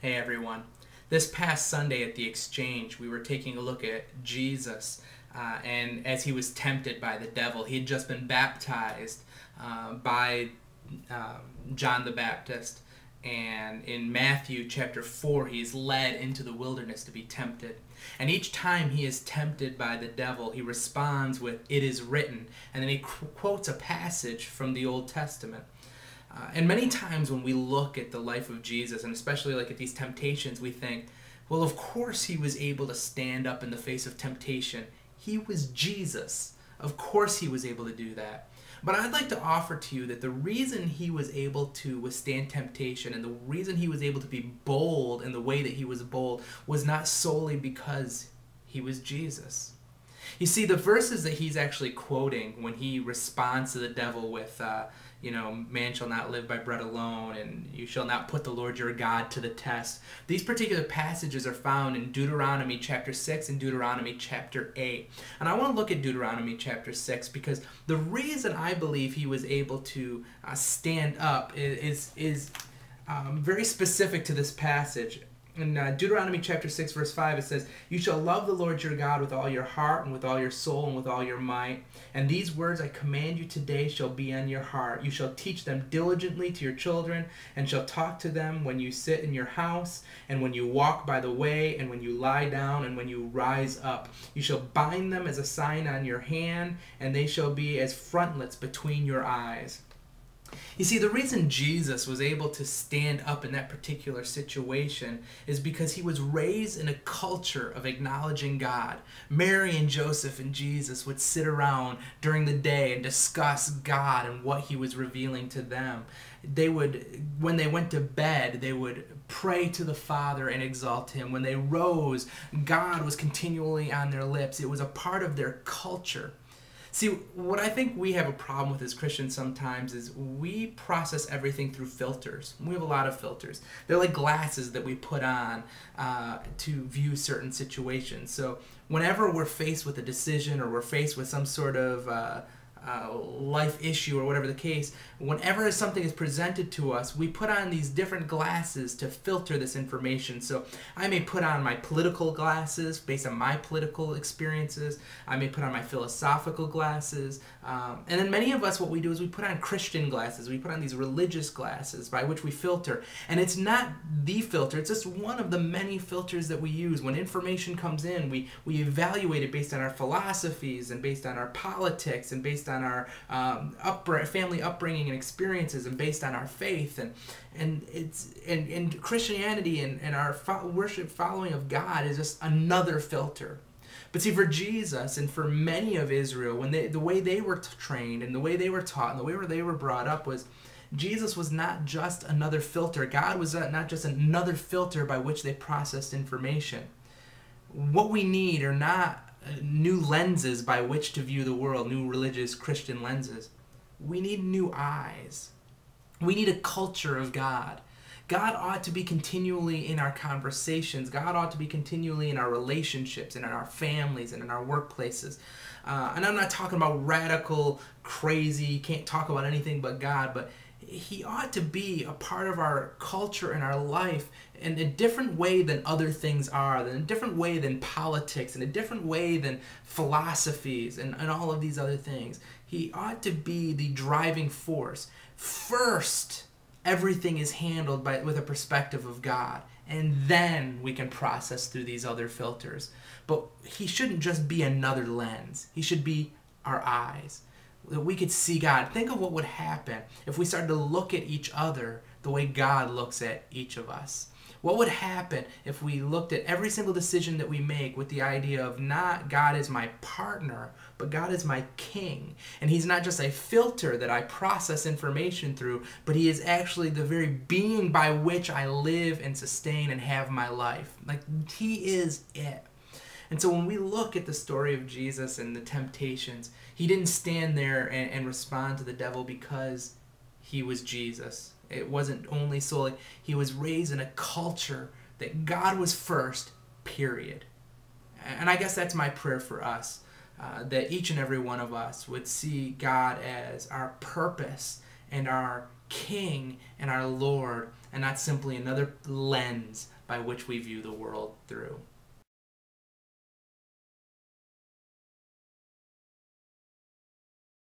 Hey everyone. This past Sunday at the Exchange, we were taking a look at Jesus, and as he was tempted by the devil. He had just been baptized by John the Baptist, and in Matthew chapter 4, he is led into the wilderness to be tempted. And each time he is tempted by the devil, he responds with, "It is written," and then he quotes a passage from the Old Testament. And many times when we look at the life of Jesus, and especially like at these temptations, we think, well, of course he was able to stand up in the face of temptation. He was Jesus. Of course he was able to do that. But I'd like to offer to you that the reason he was able to withstand temptation and the reason he was able to be bold in the way that he was bold was not solely because he was Jesus. You see, the verses that he's actually quoting when he responds to the devil with, man shall not live by bread alone, and you shall not put the Lord your God to the test. These particular passages are found in Deuteronomy chapter 6 and Deuteronomy chapter 8. And I want to look at Deuteronomy chapter 6 because the reason I believe he was able to stand up is very specific to this passage. In Deuteronomy chapter 6, verse 5, it says, "You shall love the Lord your God with all your heart and with all your soul and with all your might. And these words I command you today shall be on your heart. You shall teach them diligently to your children and shall talk to them when you sit in your house and when you walk by the way and when you lie down and when you rise up. You shall bind them as a sign on your hand and they shall be as frontlets between your eyes." You see, the reason Jesus was able to stand up in that particular situation is because he was raised in a culture of acknowledging God. Mary and Joseph and Jesus would sit around during the day and discuss God and what he was revealing to them. They would, when they went to bed, they would pray to the Father and exalt him. When they rose, God was continually on their lips. It was a part of their culture. See, what I think we have a problem with as Christians sometimes is we process everything through filters. We have a lot of filters. They're like glasses that we put on to view certain situations. So whenever we're faced with a decision or we're faced with some sort of life issue or whatever the case, whenever something is presented to us, we put on these different glasses to filter this information. So I may put on my political glasses based on my political experiences. I may put on my philosophical glasses. And then many of us, what we do is we put on Christian glasses. We put on these religious glasses by which we filter. And it's not the filter. It's just one of the many filters that we use. When information comes in, we evaluate it based on our philosophies and based on our politics and based on our family upbringing and experiences and based on our faith and Christianity and our worship following of God is just another filter. But see, for Jesus and for many of Israel, when the way they were trained and the way they were taught and the way they were brought up was Jesus was not just another filter. God was not just another filter by which they processed information. What we need are not new lenses by which to view the world, new religious Christian lenses. We need new eyes. We need a culture of God. God ought to be continually in our conversations. God ought to be continually in our relationships and in our families and in our workplaces. And I'm not talking about radical, crazy, can't talk about anything but God, but he ought to be a part of our culture and our life in a different way than other things are, in a different way than politics, in a different way than philosophies and all of these other things. He ought to be the driving force. First, everything is handled with a perspective of God, and then we can process through these other filters. But he shouldn't just be another lens. He should be our eyes, that we could see God. Think of what would happen if we started to look at each other the way God looks at each of us. What would happen if we looked at every single decision that we make with the idea of not God is my partner, but God is my king. And he's not just a filter that I process information through, but he is actually the very being by which I live and sustain and have my life. Like, he is it. And so when we look at the story of Jesus and the temptations, he didn't stand there and respond to the devil because he was Jesus. It wasn't only solely, he was raised in a culture that God was first, period. And I guess that's my prayer for us, that each and every one of us would see God as our purpose and our King and our Lord, and not simply another lens by which we view the world through.